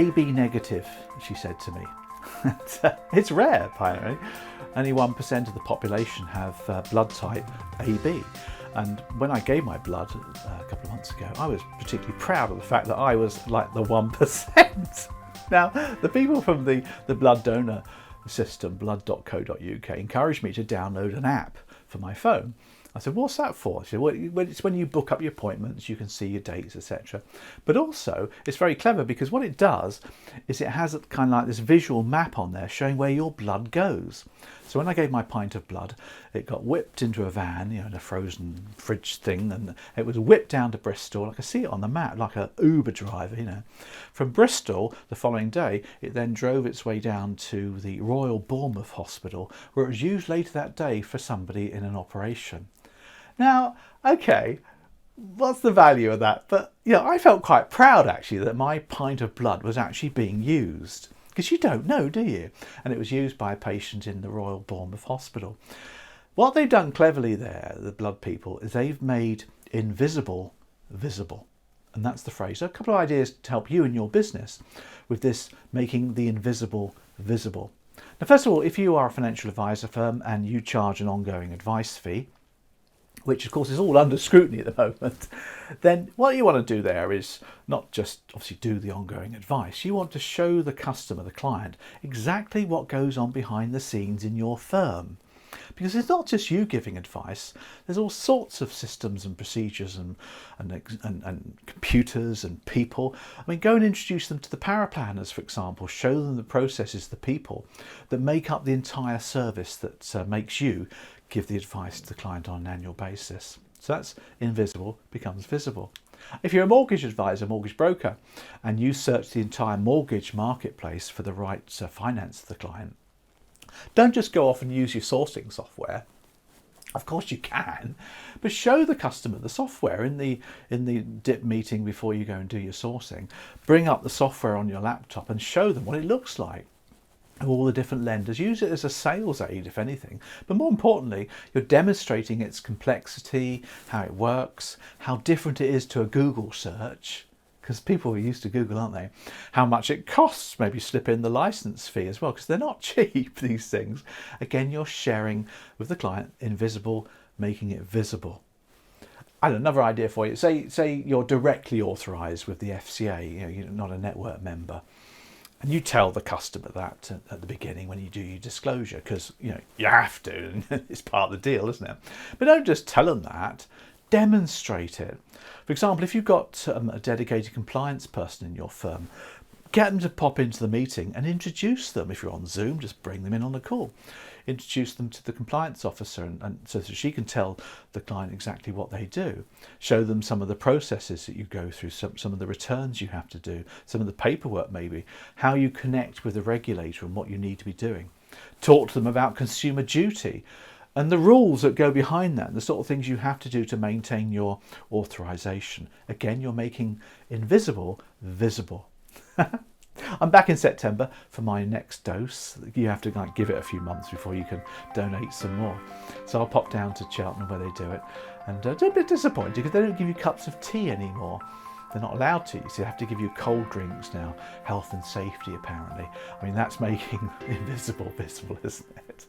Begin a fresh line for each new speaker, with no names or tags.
AB negative, she said to me. It's rare, apparently. Only 1% of the population have blood type AB. And when I gave my blood a couple of months ago, I was particularly proud of the fact that I was like the 1%. Now, the people from the blood donor system, blood.co.uk, encouraged me to download an app for my phone. I said, what's that for? She said, well, it's when you book up your appointments, you can see your dates, etc. But also, it's very clever because what it does is it has kind of like this visual map on there showing where your blood goes. So when I gave my pint of blood, it got whipped into a van, in a frozen fridge thing, and it was whipped down to Bristol. I could see it on the map, like an Uber driver, From Bristol, the following day, it then drove its way down to the Royal Bournemouth Hospital, where it was used later that day for somebody in an operation. Now, okay, what's the value of that? But, I felt quite proud, actually, that my pint of blood was actually being used. Because you don't know, do you? And it was used by a patient in the Royal Bournemouth Hospital. What they've done cleverly there, the blood people, is they've made invisible visible. And that's the phrase. So a couple of ideas to help you in your business with this, making the invisible visible. Now, first of all, if you are a financial advisor firm and you charge an ongoing advice fee, which of course is all under scrutiny at the moment, then what you want to do there is not just obviously do the ongoing advice. You want to show the customer, the client, exactly what goes on behind the scenes in your firm. Because it's not just you giving advice, there's all sorts of systems and procedures and computers and people. I mean, go and introduce them to the power planners, for example. Show them the processes, the people that make up the entire service that makes you give the advice to the client on an annual basis. So that's invisible becomes visible. If you're a mortgage advisor, mortgage broker, and you search the entire mortgage marketplace for the right finance to the client, don't just go off and use your sourcing software. Of course you can, but show the customer the software in the DIP meeting before you go and do your sourcing. Bring up the software on your laptop and show them what it looks like. All the different lenders. Use it as a sales aid, if anything. But more importantly, you're demonstrating its complexity, how it works, how different it is to a Google search, because people are used to Google, aren't they? How much it costs, maybe slip in the license fee as well, because they're not cheap, these things. Again, you're sharing with the client, invisible, making it visible. I have another idea for you. Say you're directly authorised with the FCA, you're not a network member. And you tell the customer that at the beginning when you do your disclosure, because you have to, and it's part of the deal, isn't it? But don't just tell them that, demonstrate it. For example, if you've got a dedicated compliance person in your firm, get them to pop into the meeting and introduce them. If you're on Zoom, just bring them in on the call. Introduce them to the compliance officer and so that she can tell the client exactly what they do. Show them some of the processes that you go through, some of the returns you have to do, some of the paperwork maybe, how you connect with the regulator and what you need to be doing. Talk to them about consumer duty and the rules that go behind that, and the sort of things you have to do to maintain your authorization. Again, you're making invisible visible. I'm back in September for my next dose. You have to give it a few months before you can donate some more. So I'll pop down to Cheltenham where they do it. And don't be a bit disappointed because they don't give you cups of tea anymore. They're not allowed to. So they have to give you cold drinks now. Health and safety, apparently. I mean, that's making invisible visible, isn't it?